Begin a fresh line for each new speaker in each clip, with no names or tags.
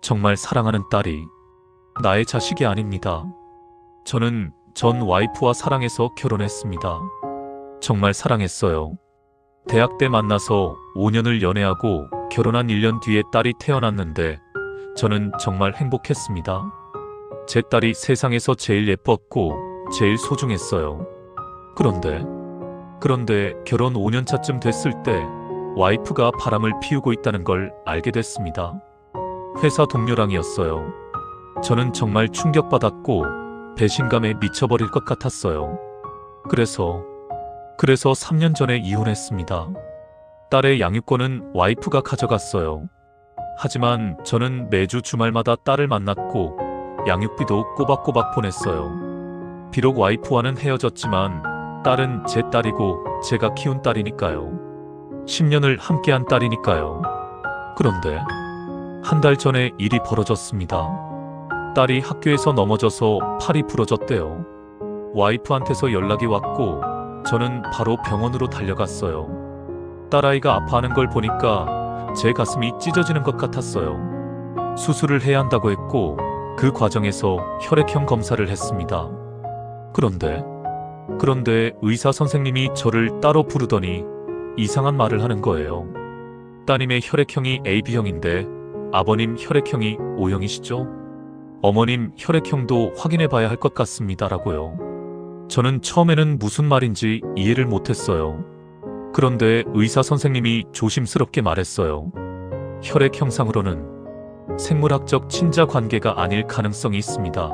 정말 사랑하는 딸이 나의 자식이 아닙니다. 저는 전 와이프와 사랑해서 결혼했습니다. 정말 사랑했어요. 대학 때 만나서 5년을 연애하고 결혼한 1년 뒤에 딸이 태어났는데 저는 정말 행복했습니다. 제 딸이 세상에서 제일 예뻤고 제일 소중했어요. 그런데 결혼 5년 차쯤 됐을 때 와이프가 바람을 피우고 있다는 걸 알게 됐습니다. 회사 동료랑이었어요. 저는 정말 충격받았고 배신감에 미쳐버릴 것 같았어요. 그래서 3년 전에 이혼했습니다. 딸의 양육권은 와이프가 가져갔어요. 하지만 저는 매주 주말마다 딸을 만났고 양육비도 꼬박꼬박 보냈어요. 비록 와이프와는 헤어졌지만 딸은 제 딸이고 제가 키운 딸이니까요. 10년을 함께한 딸이니까요. 그런데 한 달 전에 일이 벌어졌습니다. 딸이 학교에서 넘어져서 팔이 부러졌대요. 와이프한테서 연락이 왔고 저는 바로 병원으로 달려갔어요. 딸아이가 아파하는 걸 보니까 제 가슴이 찢어지는 것 같았어요. 수술을 해야 한다고 했고 그 과정에서 혈액형 검사를 했습니다. 그런데 의사 선생님이 저를 따로 부르더니 이상한 말을 하는 거예요. 따님의 혈액형이 AB형인데 아버님 혈액형이 O형이시죠? 어머님 혈액형도 확인해 봐야 할 것 같습니다. 라고요. 저는 처음에는 무슨 말인지 이해를 못했어요. 그런데 의사 선생님이 조심스럽게 말했어요. 혈액형상으로는 생물학적 친자 관계가 아닐 가능성이 있습니다.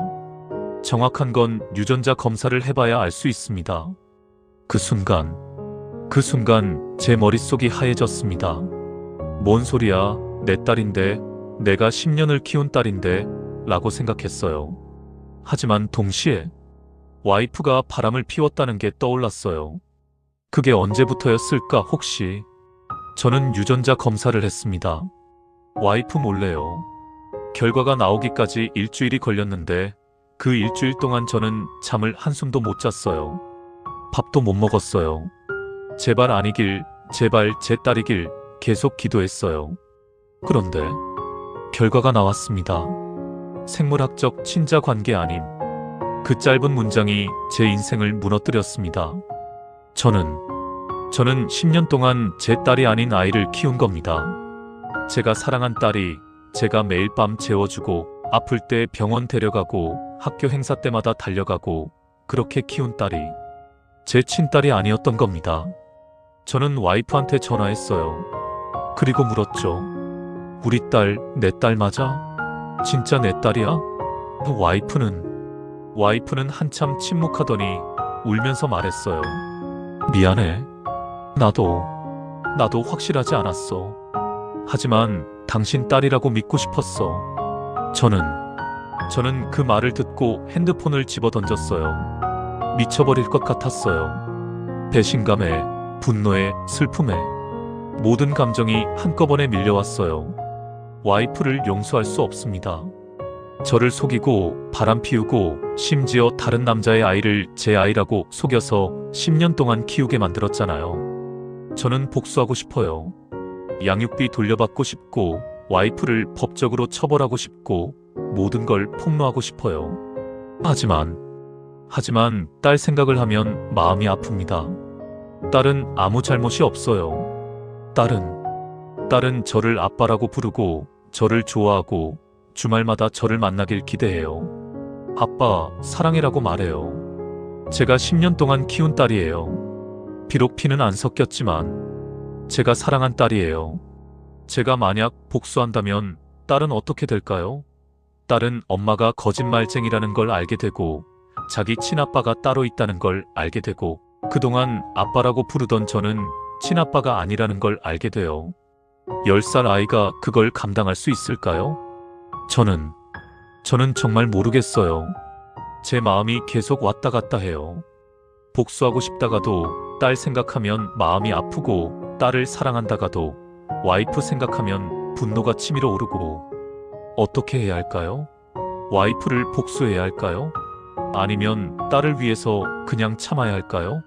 정확한 건 유전자 검사를 해봐야 알 수 있습니다. 그 순간 제 머릿속이 하얘졌습니다. 뭔 소리야, 내 딸인데, 내가 10년을 키운 딸인데 라고 생각했어요. 하지만 동시에 와이프가 바람을 피웠다는 게 떠올랐어요. 그게 언제부터였을까 혹시? 저는 유전자 검사를 했습니다. 와이프 몰래요. 결과가 나오기까지 일주일이 걸렸는데 그 일주일 동안 저는 잠을 한숨도 못 잤어요. 밥도 못 먹었어요. 제발 아니길, 제발 제 딸이길 계속 기도했어요. 그런데 결과가 나왔습니다. 생물학적 친자 관계 아님. 그 짧은 문장이 제 인생을 무너뜨렸습니다. 저는 10년 동안 제 딸이 아닌 아이를 키운 겁니다. 제가 사랑한 딸이 제가 매일 밤 재워주고 아플 때 병원 데려가고 학교 행사 때마다 달려가고 그렇게 키운 딸이 제 친딸이 아니었던 겁니다. 저는 와이프한테 전화했어요. 그리고 물었죠. 우리 딸, 내 딸 맞아? 진짜 내 딸이야? 와이프는 한참 침묵하더니 울면서 말했어요. 미안해. 나도 확실하지 않았어. 하지만 당신 딸이라고 믿고 싶었어. 저는 그 말을 듣고 핸드폰을 집어던졌어요. 미쳐버릴 것 같았어요. 배신감에, 분노에, 슬픔에 모든 감정이 한꺼번에 밀려왔어요. 와이프를 용서할 수 없습니다. 저를 속이고 바람 피우고 심지어 다른 남자의 아이를 제 아이라고 속여서 10년 동안 키우게 만들었잖아요. 저는 복수하고 싶어요. 양육비 돌려받고 싶고 와이프를 법적으로 처벌하고 싶고 모든 걸 폭로하고 싶어요. 하지만 딸 생각을 하면 마음이 아픕니다. 딸은 아무 잘못이 없어요. 딸은 저를 아빠라고 부르고 저를 좋아하고 주말마다 저를 만나길 기대해요. 아빠, 사랑해라고 말해요. 제가 10년 동안 키운 딸이에요. 비록 피는 안 섞였지만 제가 사랑한 딸이에요. 제가 만약 복수한다면 딸은 어떻게 될까요? 딸은 엄마가 거짓말쟁이라는 걸 알게 되고 자기 친아빠가 따로 있다는 걸 알게 되고 그동안 아빠라고 부르던 저는 친아빠가 아니라는 걸 알게 돼요. 10살 아이가 그걸 감당할 수 있을까요? 저는 정말 모르겠어요. 제 마음이 계속 왔다 갔다 해요. 복수하고 싶다가도 딸 생각하면 마음이 아프고 딸을 사랑한다가도 와이프 생각하면 분노가 치밀어 오르고 어떻게 해야 할까요? 와이프를 복수해야 할까요? 아니면 딸을 위해서 그냥 참아야 할까요?